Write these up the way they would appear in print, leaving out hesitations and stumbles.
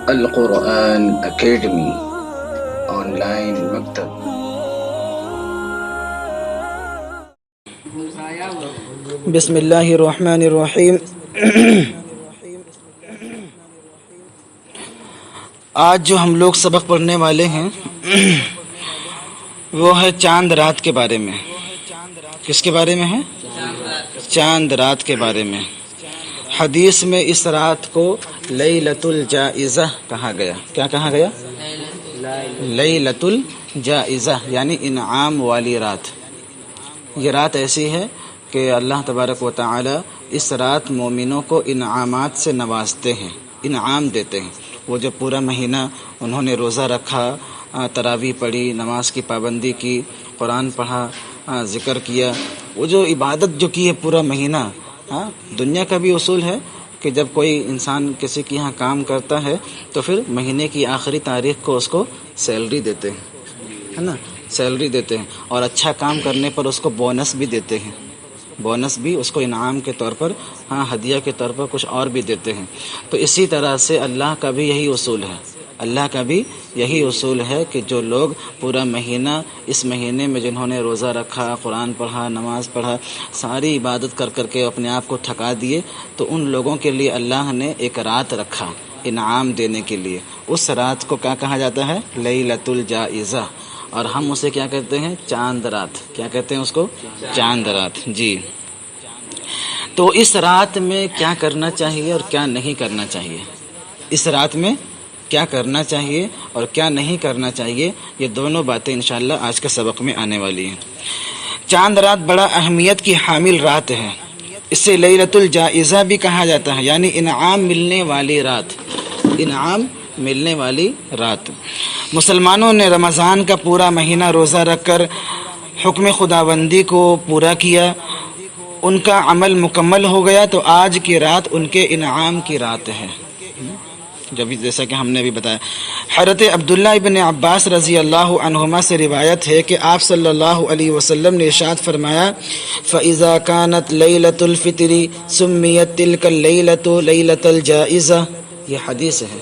القرآن academy on line مکتب۔ بسم اللہ الرحمن الرحیم۔ آج جو ہم لوگ سبق پڑھنے والے ہیں وہ ہے چاند رات کے بارے میں۔ کس کے بارے میں ہے؟ چاند رات کے بارے میں۔ حدیث میں اس رات کو لیلۃ الجائزہ کہا گیا۔ کیا کہا گیا؟ لیلۃ الجائزہ یعنی انعام والی رات۔ یہ رات ایسی ہے کہ اللہ تبارک و تعالی اس رات مومنوں کو انعامات سے نوازتے ہیں، انعام دیتے ہیں۔ وہ جو پورا مہینہ انہوں نے روزہ رکھا، تراویح پڑھی، نماز کی پابندی کی، قرآن پڑھا، ذکر کیا، وہ جو عبادت جو کی ہے پورا مہینہ۔ دنیا کا بھی اصول ہے کہ جب کوئی انسان کسی کے یہاں کام کرتا ہے تو پھر مہینے کی آخری تاریخ کو اس کو سیلری دیتے ہیں، ہے نا، سیلری دیتے ہیں، اور اچھا کام کرنے پر اس کو بونس بھی دیتے ہیں۔ بونس بھی اس کو انعام کے طور پر، ہدیہ کے طور پر کچھ اور بھی دیتے ہیں۔ تو اسی طرح سے اللہ کا بھی یہی اصول ہے، اللہ کا بھی یہی اصول ہے کہ جو لوگ پورا مہینہ، اس مہینے میں جنہوں نے روزہ رکھا، قرآن پڑھا، نماز پڑھا، ساری عبادت کر کر کے اپنے آپ کو تھکا دیے، تو ان لوگوں کے لیے اللہ نے ایک رات رکھا انعام دینے کے لیے۔ اس رات کو کیا کہا جاتا ہے؟ لیلۃ الجائزہ، اور ہم اسے کیا کہتے ہیں؟ چاند رات۔ کیا کہتے ہیں اس کو؟ چاند رات۔ جی، تو اس رات میں کیا کرنا چاہیے اور کیا نہیں کرنا چاہیے؟ اس رات میں کیا کرنا چاہیے اور کیا نہیں کرنا چاہیے، یہ دونوں باتیں انشاءاللہ آج کے سبق میں آنے والی ہیں۔ چاند رات بڑا اہمیت کی حامل رات ہے، اس سے لیلۃ الجائزہ بھی کہا جاتا ہے، یعنی انعام ملنے والی رات، انعام ملنے والی رات۔ مسلمانوں نے رمضان کا پورا مہینہ روزہ رکھ کر حکم خداوندی کو پورا کیا، ان کا عمل مکمل ہو گیا، تو آج کی رات ان کے انعام کی رات ہے، جیسا کہ ہم نے بھی بتایا۔ حضرت عبداللہ ابن عباس رضی اللہ عنہما سے روایت ہے کہ آپ صلی اللہ علیہ وسلم نے ارشاد فرمایا، فَإِذَا كَانَتْ لَيْلَةُ الْفِطْرِ سُمِّيَتْ تِلْكَ اللَّيْلَةُ لَيْلَةَ الْجَائِزَةِ۔ یہ حدیث ہے،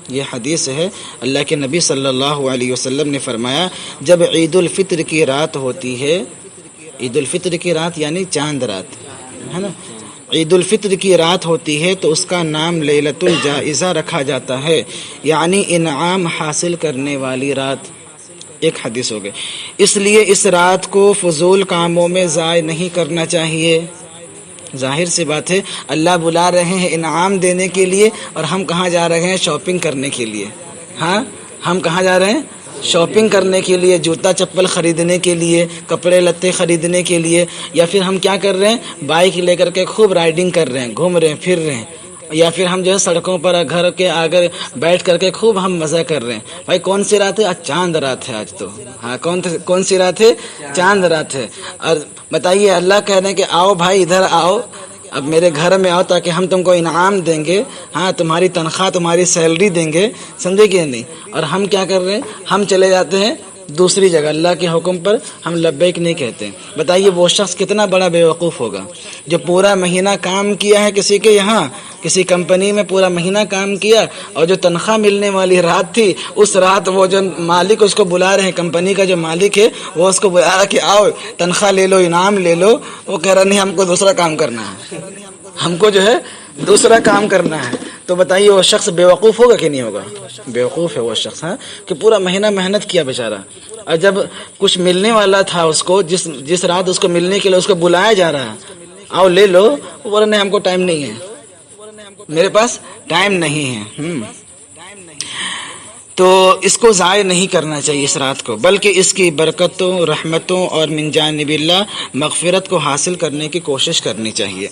یہ حدیث ہے۔ اللہ کے نبی صلی اللہ علیہ وسلم نے فرمایا، جب عید الفطر کی رات ہوتی ہے، عید الفطر کی رات یعنی چاند رات، ہے نا، عید الفطر کی رات ہوتی ہے تو اس کا نام لیلۃ الجائزہ رکھا جاتا ہے، یعنی انعام حاصل کرنے والی رات۔ ایک حدیث ہو گئی۔ اس لیے اس رات کو فضول کاموں میں ضائع نہیں کرنا چاہیے۔ ظاہر سی بات ہے، اللہ بلا رہے ہیں انعام دینے کے لیے، اور ہم کہاں جا رہے ہیں؟ شاپنگ کرنے کے لیے۔ ہم کہاں جا رہے ہیں؟ شاپنگ کرنے کے لیے، جوتا چپل خریدنے کے لیے، کپڑے لتے خریدنے کے لیے، یا پھر ہم کیا کر رہے ہیں؟ بائک لے کر کے خوب رائڈنگ کر رہے ہیں، گھوم رہے ہیں، پھر رہے ہیں، یا پھر ہم جو ہے سڑکوں پر گھر کے آگے بیٹھ کر کے خوب ہم مزہ کر رہے ہیں۔ بھائی کون سی رات ہے؟ آج چاند رات ہے، آج تو کون سی رات ہے؟ چاند رات ہے۔ اور بتائیے، اللہ کہہ رہے ہیں کہ آؤ بھائی ادھر آؤ، اب میرے گھر میں آؤ تاکہ ہم تم کو انعام دیں گے، تمہاری تنخواہ، تمہاری سیلری دیں گے، سمجھے کہ نہیں؟ اور ہم کیا کر رہے ہیں؟ ہم چلے جاتے ہیں دوسری جگہ، اللہ کے حکم پر ہم لبیک نہیں کہتے ہیں۔ بتائیے وہ شخص کتنا بڑا بیوقوف ہوگا جو پورا مہینہ کام کیا ہے کسی کے یہاں، کسی کمپنی میں پورا مہینہ کام کیا، اور جو تنخواہ ملنے والی رات تھی، اس رات وہ جو مالک اس کو بلا رہے ہیں، کمپنی کا جو مالک ہے وہ اس کو بلا رہا کہ آؤ تنخواہ لے لو، انعام لے لو، وہ کہہ رہا نہیں، ہم کو دوسرا کام کرنا ہے، ہم کو جو ہے دوسرا کام کرنا ہے۔ تو بتائیے وہ شخص بیوقوف ہوگا کہ نہیں ہوگا؟ بیوقوف ہے وہ شخص، کہ پورا مہینہ محنت کیا بیچارہ، اور جب کچھ ملنے والا تھا اس کو، جس رات اس کو ملنے کے لیے اس کو بلایا جا رہا ہے، آؤ لے لو، وہ بولے نہیں، ہم کو ٹائم نہیں ہے، میرے پاس ٹائم نہیں ہے۔ تو اس کو ضائع نہیں کرنا چاہیے اس رات کو، بلکہ اس کی برکتوں، رحمتوں اور من جانب اللہ مغفرت کو حاصل کرنے کی کوشش کرنی چاہیے۔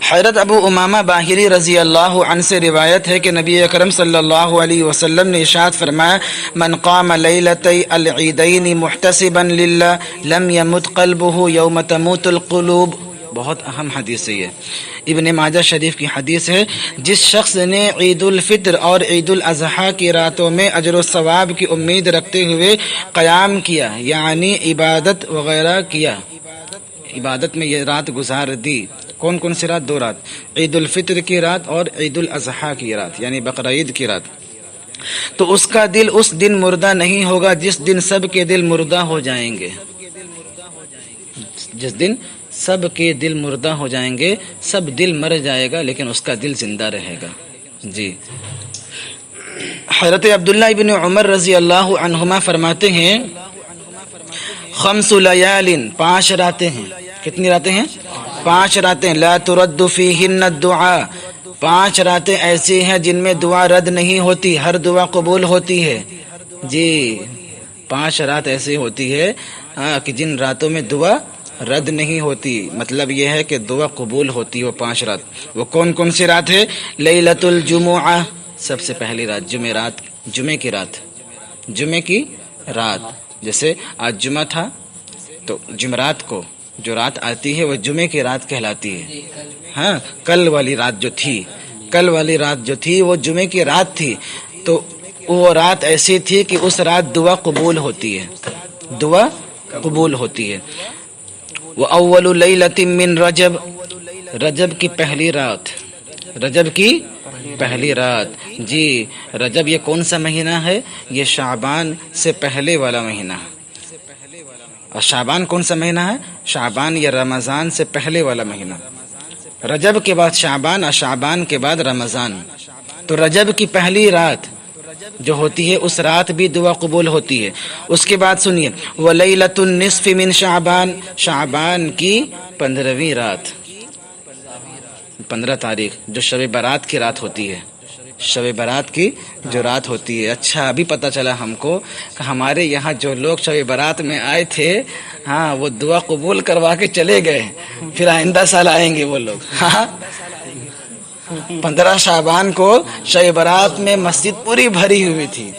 حضرت ابو امامہ باہلی رضی اللہ عنہ سے روایت ہے کہ نبی اکرم صلی اللہ علیہ وسلم نے ارشاد فرمایا، من قام لیلتی العیدین محتسبا للہ لم یمت قلبہ یوم تموت القلوب۔ بہت اہم حدیث ہے یہ، ابن ماجہ شریف کی حدیث ہے۔ جس شخص نے عید الفطر اور عید الاضحیٰ کی راتوں میں اجر و ثواب کی امید رکھتے ہوئے قیام کیا، یعنی عبادت وغیرہ کیا، عبادت میں یہ رات گزار دی، کون کون سی رات؟ 2 رات، عید الفطر کی رات اور عید الاضحیٰ کی رات یعنی بقرعید کی رات۔ تو اس کا دل اس دن مردہ نہیں ہوگا جس دن سب کے دل مردہ ہو جائیں گے، جس دن سب کے دل مردہ ہو جائیں گے، سب دل مر جائے گا لیکن اس کا دل زندہ رہے گا۔ جی حضرت عبداللہ ابن عمر رضی اللہ عنہما فرماتے ہیں 5 لیال، 5 راتیں ہیں۔ کتنی راتیں ہیں؟ 5 راتیں، لا ترد فیہن الدعاء، 5 راتیں ایسی ہیں جن میں دعا رد نہیں ہوتی، ہر دعا قبول ہوتی ہے۔ جی 5 رات ایسی ہوتی ہے کہ جن راتوں میں دعا رد نہیں ہوتی، مطلب یہ ہے کہ دعا قبول ہوتی ہے وہ 5 رات۔ وہ کون کون سی رات ہے؟ لیلۃ الجمعہ، سب سے پہلی رات جمعرات، جمعے کی رات، جمعے کی رات، جیسے آج جمعہ تھا تو جمعرات کو جو رات آتی ہے وہ جمعے کی رات کہلاتی ہے۔ ہاں کل والی رات جو تھی، کل والی رات جو تھی وہ جمعے کی رات تھی، تو وہ رات ایسی تھی کہ اس رات دعا قبول ہوتی ہے، دعا قبول ہوتی ہے۔ وَأَوَّلُ لَيْلَةٍ مِّن رجب، رجب کی پہلی رات، رجب کی پہلی رات۔ جی رجب یہ کون سا مہینہ ہے؟ یہ شعبان سے پہلے والا مہینہ ہے۔ اور شعبان کون سا مہینہ ہے؟ شعبان یا رمضان سے پہلے والا مہینہ۔ رجب کے بعد شعبان اور شعبان کے بعد رمضان، تو رجب کی پہلی رات جو ہوتی ہے اس رات بھی دعا قبول ہوتی ہے۔ اس کے بعد سنیے وَلَيْلَةُ النِّصْفِ مِن شعبان، شعبان کی 15ویں رات، 15 تاریخ جو شب برات کی رات ہوتی ہے، شب برات کی جو رات ہوتی ہے۔ اچھا ابھی پتہ چلا ہم کو کہ ہمارے یہاں جو لوگ شب برات میں آئے تھے ہاں وہ دعا قبول کروا کے چلے گئے، پھر آئندہ سال آئیں گے وہ لوگ۔ ہاں 15 شعبان کو شب برات میں مسجد پوری بھری ہوئی تھی،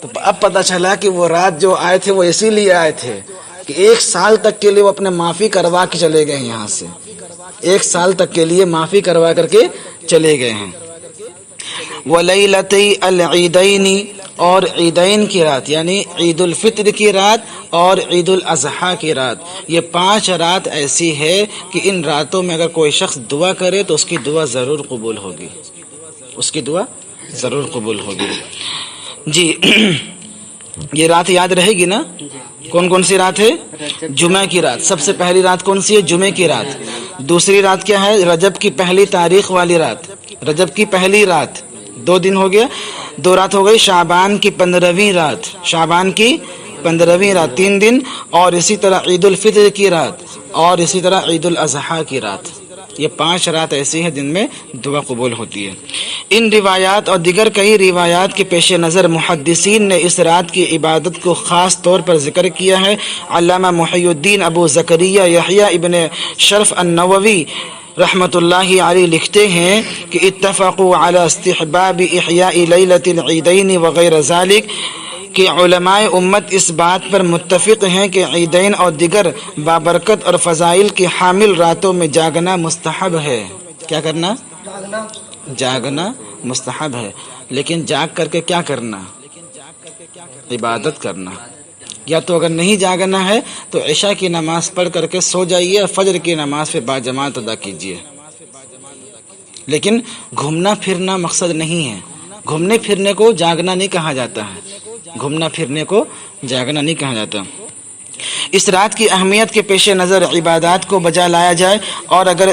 تو اب پتہ چلا کہ وہ رات جو آئے تھے وہ اسی لیے آئے تھے کہ 1 سال تک کے لیے وہ اپنے معافی کروا کے چلے گئے یہاں سے، 1 سال تک کے لیے معافی کروا کر کے چلے گئے ہیں۔ وَلَيْلَتَيْ الْعِيدَيْنِ، اور عیدین کی رات یعنی عید الفطر کی رات اور عید الاضحیٰ کی رات، یہ 5 رات ایسی ہے کہ ان راتوں میں اگر کوئی شخص دعا کرے تو اس کی دعا ضرور قبول ہوگی، اس کی دعا ضرور قبول ہوگی۔ جی یہ رات یاد رہے گی نا؟ کون کون سی رات ہے؟ جمعہ کی رات، سب سے پہلی رات کون سی ہے؟ جمعہ کی رات۔ دوسری رات کیا ہے؟ رجب کی پہلی تاریخ والی رات، رجب کی پہلی رات، 2 دن ہو گیا، 2 رات ہو گئی۔ شعبان کی 15ویں رات، شعبان کی 15ویں رات 3 دن، اور اسی طرح عید الفطر کی رات، اور اسی طرح عید الاضحیٰ کی رات۔ یہ 5 رات ایسی ہیں جن میں دعا قبول ہوتی ہے۔ ان روایات اور دیگر کئی روایات کے پیش نظر محدثین نے اس رات کی عبادت کو خاص طور پر ذکر کیا ہے۔ علامہ محی الدین ابو زکریا یحییٰ ابن شرف النووی رحمۃ اللہ علیہ لکھتے ہیں کہ اتفقوا علی استحباب احیاء لیلۃ العیدین وغیر ذالک، کہ علماء امت اس بات پر متفق ہیں کہ عیدین اور دیگر بابرکت اور فضائل کی حامل راتوں میں جاگنا مستحب ہے۔ کیا کرنا؟ جاگنا مستحب ہے، لیکن جاگ کر کے کیا کرنا؟ عبادت کرنا۔ یا تو اگر نہیں جاگنا ہے تو عشاء کی نماز پڑھ کر کے سو جائیے اور فجر کی نماز پہ باجماعت ادا کیجیے، لیکن گھومنا پھرنا مقصد نہیں ہے۔ گھومنے پھرنے کو جاگنا نہیں کہا جاتا ہے، گھومنا پھرنے کو جاگنا نہیں کہا جاتا۔ اس رات کی اہمیت کے پیش نظر عبادات کو بجا لایا جائے، اور اگر